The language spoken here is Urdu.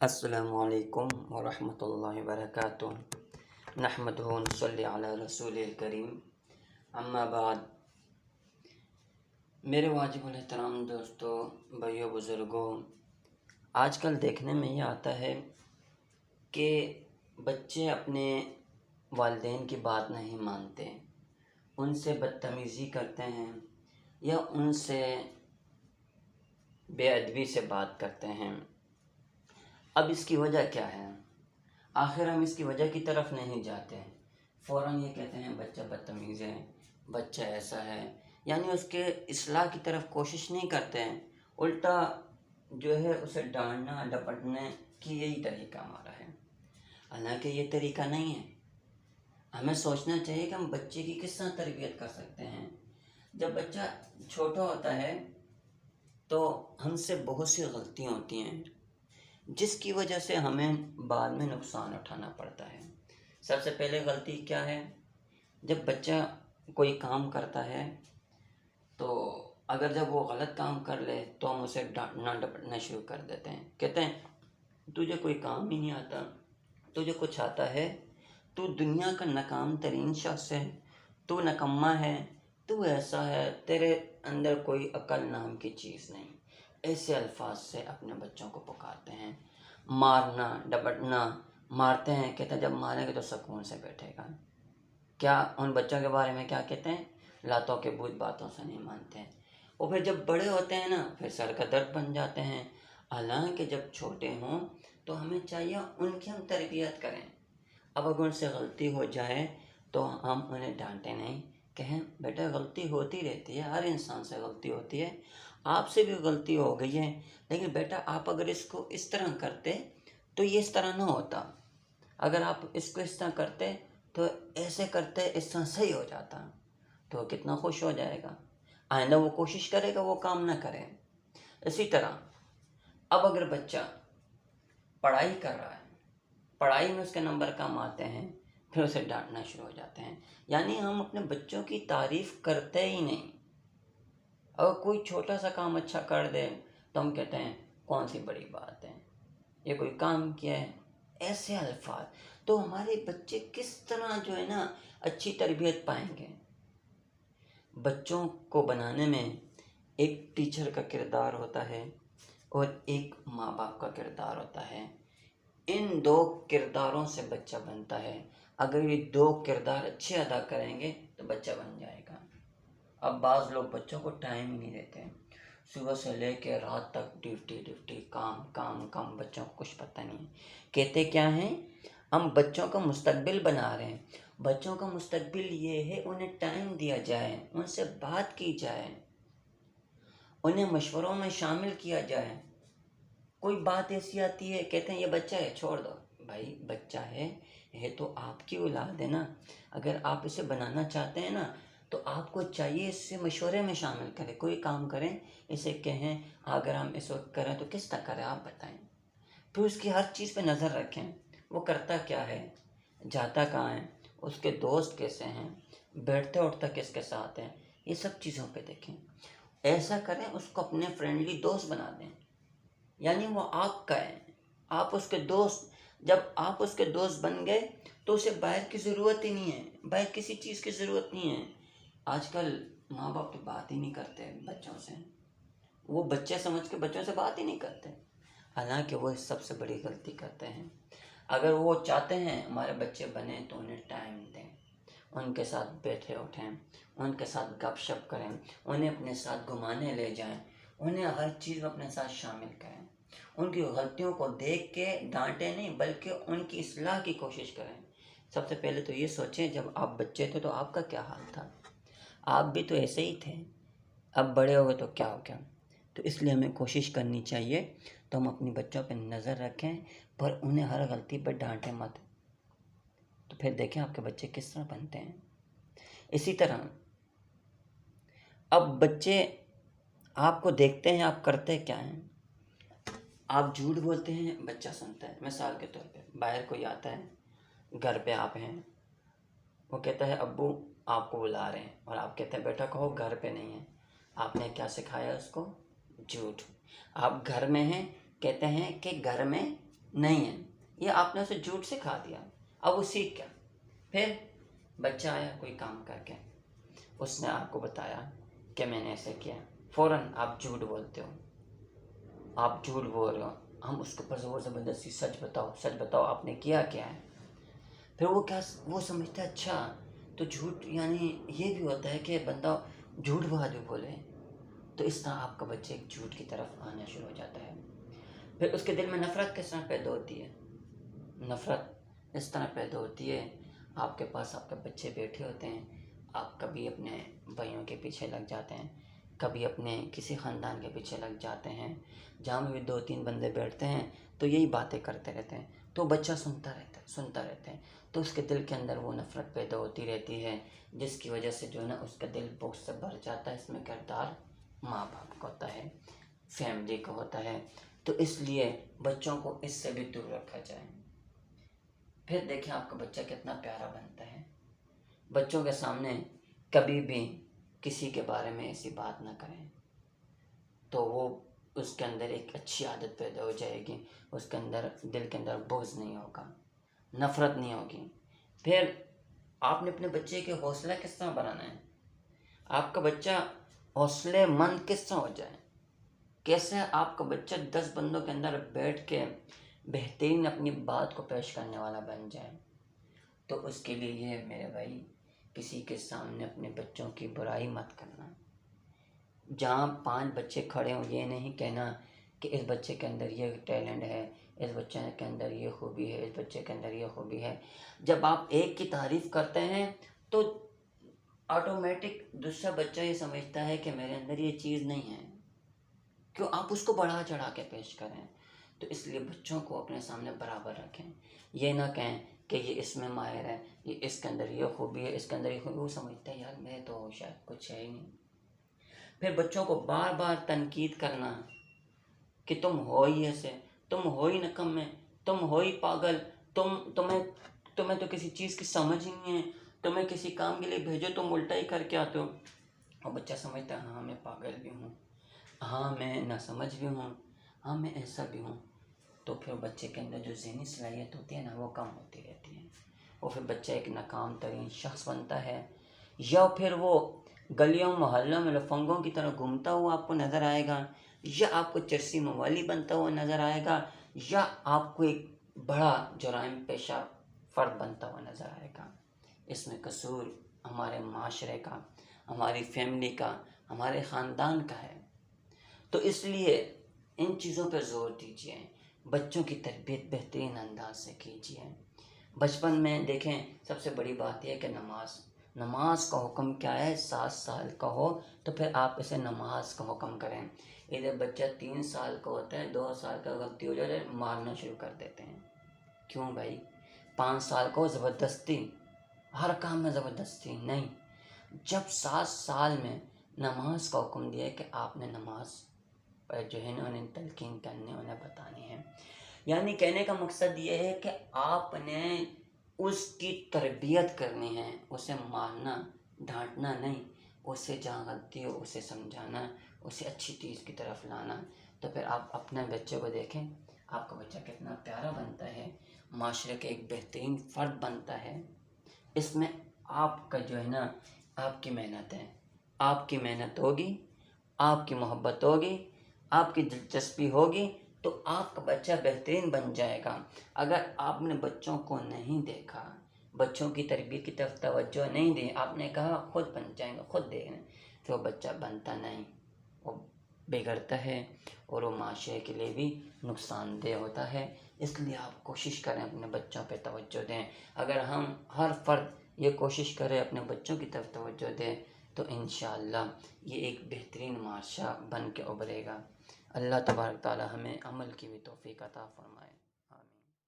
السلام علیکم ورحمۃ اللہ وبرکاتہ۔ نحمدہ و نصلی علی رسول الکریم، اما بعد۔ میرے واجب الاحترام دوستو، بھائیو، بزرگوں، آج کل دیکھنے میں یہ آتا ہے کہ بچے اپنے والدین کی بات نہیں مانتے، ان سے بدتمیزی کرتے ہیں یا ان سے بے ادبی سے بات کرتے ہیں۔ اب اس کی وجہ کیا ہے؟ آخر ہم اس کی وجہ کی طرف نہیں جاتے ہیں، فوراً یہ کہتے ہیں بچہ بدتمیز ہے، بچہ ایسا ہے، یعنی اس کے اصلاح کی طرف کوشش نہیں کرتے ہیں، الٹا جو ہے اسے ڈانٹنا ڈپٹنے کی یہی طریقہ ہمارا ہے۔ حالانکہ یہ طریقہ نہیں ہے۔ ہمیں سوچنا چاہیے کہ ہم بچے کی کس طرح تربیت کر سکتے ہیں۔ جب بچہ چھوٹا ہوتا ہے تو ہم سے بہت سی غلطیاں ہوتی ہیں جس کی وجہ سے ہمیں بعد میں نقصان اٹھانا پڑتا ہے۔ سب سے پہلے غلطی کیا ہے؟ جب بچہ کوئی کام کرتا ہے تو اگر جب وہ غلط کام کر لے تو ہم اسے ڈانٹنا ڈپٹنا شروع کر دیتے ہیں، کہتے ہیں تجھے کوئی کام ہی نہیں آتا، تجھے کچھ آتا ہے، تو دنیا کا ناکام ترین شخص ہے، تو نکما ہے، تو ایسا ہے، تیرے اندر کوئی عقل نام کی چیز نہیں۔ ایسے الفاظ سے اپنے بچوں کو پکارتے ہیں۔ مارنا ڈپٹنا، مارتے ہیں، کہتے ہیں جب ماریں گے تو سکون سے بیٹھے گا۔ کیا ان بچوں کے بارے میں کیا کہتے ہیں؟ لاتوں کے بھوت باتوں سے نہیں مانتے ہیں۔ اور پھر جب بڑے ہوتے ہیں نا، پھر سر کا درد بن جاتے ہیں۔ حالانکہ جب چھوٹے ہوں تو ہمیں چاہیے ان کی ہم تربیت کریں۔ اب اگر ان سے غلطی ہو جائے تو ہم انہیں ڈانٹیں نہیں، کہیں بیٹا غلطی ہوتی رہتی ہے، ہر انسان سے غلطی ہوتی ہے، آپ سے بھی غلطی ہو گئی ہے، لیکن بیٹا آپ اگر اس کو اس طرح کرتے تو یہ اس طرح نہ ہوتا، اگر آپ اس کو اس طرح کرتے تو ایسے کرتے اس طرح صحیح ہو جاتا، تو کتنا خوش ہو جائے گا، آئندہ وہ کوشش کرے گا وہ کام نہ کرے۔ اسی طرح اب اگر بچہ پڑھائی کر رہا ہے، پڑھائی میں اس کے نمبر کم آتے ہیں، پھر اسے ڈانٹنا شروع ہو جاتے ہیں، یعنی ہم اپنے بچوں کی تعریف کرتے ہی نہیں۔ اگر کوئی چھوٹا سا کام اچھا کر دے تو ہم کہتے ہیں کون سی بڑی بات ہے، یہ کوئی کام کیا ہے، ایسے الفاظ۔ تو ہمارے بچے کس طرح جو ہے نا اچھی تربیت پائیں گے؟ بچوں کو بنانے میں ایک ٹیچر کا کردار ہوتا ہے اور ایک ماں باپ کا کردار ہوتا ہے۔ ان دو کرداروں سے بچہ بنتا ہے۔ اگر یہ دو کردار اچھے ادا کریں گے تو بچہ بن جائے گا۔ اب بعض لوگ بچوں کو ٹائم ہی نہیں دیتے، صبح سے لے کے رات تک ڈیوٹی کام کام کام، بچوں کو کچھ پتہ نہیں۔ کہتے کیا ہیں؟ ہم بچوں کا مستقبل بنا رہے ہیں۔ بچوں کا مستقبل یہ ہے انہیں ٹائم دیا جائے، ان سے بات کی جائے، انہیں مشوروں میں شامل کیا جائے۔ کوئی بات ایسی آتی ہے کہتے ہیں یہ بچہ ہے چھوڑ دو، بھائی بچہ ہے یہ تو آپ کی اولاد ہے نا، اگر آپ اسے بنانا چاہتے ہیں نا تو آپ کو چاہیے اس سے مشورے میں شامل کریں، کوئی کام کریں اسے کہیں اگر ہم اس وقت کریں تو کس طرح کریں آپ بتائیں، پھر اس کی ہر چیز پہ نظر رکھیں، وہ کرتا کیا ہے، جاتا کہاں ہے، اس کے دوست کیسے ہیں، بیٹھتا اٹھتا کس کے ساتھ ہے، یہ سب چیزوں پہ دیکھیں۔ ایسا کریں اس کو اپنے فرینڈلی دوست بنا دیں، یعنی وہ آپ کا ہے، آپ اس کے دوست۔ جب آپ اس کے دوست بن گئے تو اسے باہر کی ضرورت ہی نہیں ہے، باہر کسی چیز کی ضرورت نہیں ہے۔ آج کل ماں باپ تو بات ہی نہیں کرتے بچوں سے، وہ بچے سمجھ کے بچوں سے بات ہی نہیں کرتے، حالانکہ وہ سب سے بڑی غلطی کرتے ہیں۔ اگر وہ چاہتے ہیں ہمارے بچے بنیں تو انہیں ٹائم دیں، ان کے ساتھ بیٹھے اٹھیں، ان کے ساتھ گپ شپ کریں، انہیں اپنے ساتھ گھمانے لے جائیں، انہیں ہر چیز میں اپنے ساتھ شامل کریں، ان کی غلطیوں کو دیکھ کے ڈانٹیں نہیں بلکہ ان کی اصلاح کی کوشش کریں۔ سب سے پہلے تو یہ سوچیں جب آپ بچے تھے تو آپ کا کیا حال تھا، آپ بھی تو ایسے ہی تھے، اب بڑے ہو گئے تو کیا ہو گیا۔ تو اس لیے ہمیں کوشش کرنی چاہیے تو ہم اپنی بچوں پہ نظر رکھیں، پر انہیں ہر غلطی پر ڈانٹیں مت، تو پھر دیکھیں آپ کے بچے کس طرح بنتے ہیں۔ اسی طرح اب بچے آپ کو دیکھتے ہیں آپ کرتے کیا ہیں، آپ جھوٹ بولتے ہیں بچہ سنتا ہے۔ مثال کے طور پہ باہر کوئی آتا ہے، گھر پہ آپ ہیں، وہ کہتا ہے ابو آپ کو بلا رہے ہیں، اور آپ کہتے ہیں بیٹا کہو گھر پہ نہیں ہے، آپ نے کیا سکھایا اس کو؟ جھوٹ۔ آپ گھر میں ہیں، کہتے ہیں کہ گھر میں نہیں ہے، یہ آپ نے اسے جھوٹ سکھا دیا، اب وہ سیکھ گیا۔ پھر بچہ آیا کوئی کام کر کے، اس نے آپ کو بتایا کہ میں نے ایسے کیا، فوراً آپ جھوٹ بولتے ہو، آپ جھوٹ بول رہے ہو، ہم اس کے اوپر زور زبردستی سچ بتاؤ آپ نے کیا کیا ہے۔ پھر وہ سمجھتا ہے اچھا تو جھوٹ یعنی یہ بھی ہوتا ہے کہ بندہ جھوٹ بات بھی بولے، تو اس طرح آپ کا بچہ ایک جھوٹ کی طرف آنا شروع ہو جاتا ہے۔ پھر اس کے دل میں نفرت کس طرح پیدا ہوتی ہے؟ نفرت اس طرح پیدا ہوتی ہے، آپ کے پاس آپ کے بچے بیٹھے ہوتے ہیں، آپ کبھی اپنے بھائیوں کے پیچھے لگ جاتے ہیں، کبھی اپنے کسی خاندان کے پیچھے لگ جاتے ہیں، جہاں بھی 2-3 بندے بیٹھتے ہیں تو یہی باتیں کرتے رہتے ہیں، تو بچہ سنتا رہتا ہے، تو اس کے دل کے اندر وہ نفرت پیدا ہوتی رہتی ہے، جس کی وجہ سے جو ہے نا اس کا دل بغض سے بھر جاتا ہے۔ اس میں کردار ماں باپ کا ہوتا ہے، فیملی کا ہوتا ہے، تو اس لیے بچوں کو اس سے بھی دور رکھا جائے۔ پھر دیکھیں آپ کا بچہ کتنا پیارا بنتا ہے۔ بچوں کے سامنے کبھی بھی کسی کے بارے میں ایسی بات نہ کریں، تو وہ اس کے اندر ایک اچھی عادت پیدا ہو جائے گی، اس کے اندر دل کے اندر بغض نہیں ہوگا، نفرت نہیں ہوگی۔ پھر آپ نے اپنے بچے کے حوصلہ کس طرح بنانا ہے؟ آپ کا بچہ حوصلے مند کس طرح ہو جائے؟ کیسے آپ کا بچہ 10 بندوں کے اندر بیٹھ کے بہترین اپنی بات کو پیش کرنے والا بن جائے؟ تو اس کے لیے یہ میرے بھائی، کسی کے سامنے اپنے بچوں کی برائی مت کرنا۔ جہاں 5 بچے کھڑے ہوں یہ نہیں کہنا کہ اس بچے کے اندر یہ ٹیلنٹ ہے، اس بچے کے اندر یہ خوبی ہے، اس بچے کے اندر یہ خوبی ہے۔ جب آپ ایک کی تعریف کرتے ہیں تو آٹومیٹک دوسرا بچہ یہ سمجھتا ہے کہ میرے اندر یہ چیز نہیں ہے، کیوں آپ اس کو بڑھا چڑھا کے پیش کریں۔ تو اس لیے بچوں کو اپنے سامنے برابر رکھیں، یہ نہ کہیں کہ یہ اس میں ماہر ہے، یہ اس کے اندر یہ خوبی ہے، اس کے اندر یہ خوبی، وہ سمجھتا ہے یار میں تو شاید کچھ ہے ہی نہیں۔ پھر بچوں کو بار بار تنقید کرنا کہ تم ہو ہی ایسے، تم ہو ہی نکمے، تم ہو ہی پاگل، تمہیں تو کسی چیز کی سمجھ ہی نہیں ہے، تمہیں کسی کام کے لیے بھیجو تم الٹا ہی کر کے آتے ہو۔ اور بچہ سمجھتا ہے ہاں میں پاگل بھی ہوں، ہاں میں ناسمجھ بھی ہوں، ہاں میں ایسا بھی ہوں۔ تو پھر بچے کے اندر جو ذہنی صلاحیت ہوتی ہے نا وہ کم ہوتی رہتی ہے، اور پھر بچہ ایک ناکام ترین شخص بنتا ہے، یا پھر وہ گلیوں محلوں میں لفنگوں کی طرح گھومتا ہوا آپ کو نظر آئے گا، یا آپ کو چرسی موالی بنتا ہوا نظر آئے گا، یا آپ کو ایک بڑا جرائم پیشہ فرد بنتا ہوا نظر آئے گا۔ اس میں قصور ہمارے معاشرے کا، ہماری فیملی کا، ہمارے خاندان کا ہے۔ تو اس لیے ان چیزوں پہ زور دیجیے، بچوں کی تربیت بہترین انداز سے کیجیے۔ بچپن میں دیکھیں سب سے بڑی بات یہ ہے کہ نماز کا حکم کیا ہے؟ 7 سال کا ہو تو پھر آپ اسے نماز کا حکم کریں۔ ادھر بچہ 3 سال کا ہوتا ہے، 2 سال کا غلطی ہو جائے مارنا شروع کر دیتے ہیں۔ کیوں بھائی؟ 5 سال کو زبردستی، ہر کام میں زبردستی نہیں۔ جب 7 سال میں نماز کا حکم دیا کہ آپ نے نماز جو ہے نا انہیں تلقین کرنی، انہیں بتانی ہے، یعنی کہنے کا مقصد یہ ہے کہ آپ نے اس کی تربیت کرنی ہے، اسے مارنا ڈانٹنا نہیں، اسے جہاں غلطی ہو اسے سمجھانا، اسے اچھی چیز کی طرف لانا۔ تو پھر آپ اپنے بچے کو دیکھیں، آپ کا بچہ کتنا پیارا بنتا ہے، معاشرے کا ایک بہترین فرد بنتا ہے۔ اس میں آپ کا جو ہے نا آپ کی محنت ہے، آپ کی محنت ہوگی، آپ کی محبت ہوگی، آپ کی دلچسپی ہوگی تو آپ کا بچہ بہترین بن جائے گا۔ اگر آپ نے بچوں کو نہیں دیکھا، بچوں کی تربیت کی طرف توجہ نہیں دی، آپ نے کہا خود بن جائیں گے، خود دیکھیں، تو وہ بچہ بنتا نہیں، وہ بگڑتا ہے اور وہ معاشرے کے لیے بھی نقصان دہ ہوتا ہے۔ اس لیے آپ کوشش کریں اپنے بچوں پہ توجہ دیں۔ اگر ہم ہر فرد یہ کوشش کرے اپنے بچوں کی طرف توجہ دیں تو انشاءاللہ یہ ایک بہترین معاشرہ بن کے ابھرے گا۔ اللہ تبارک تعالی ہمیں عمل کی بھی توفیق عطا فرمائے۔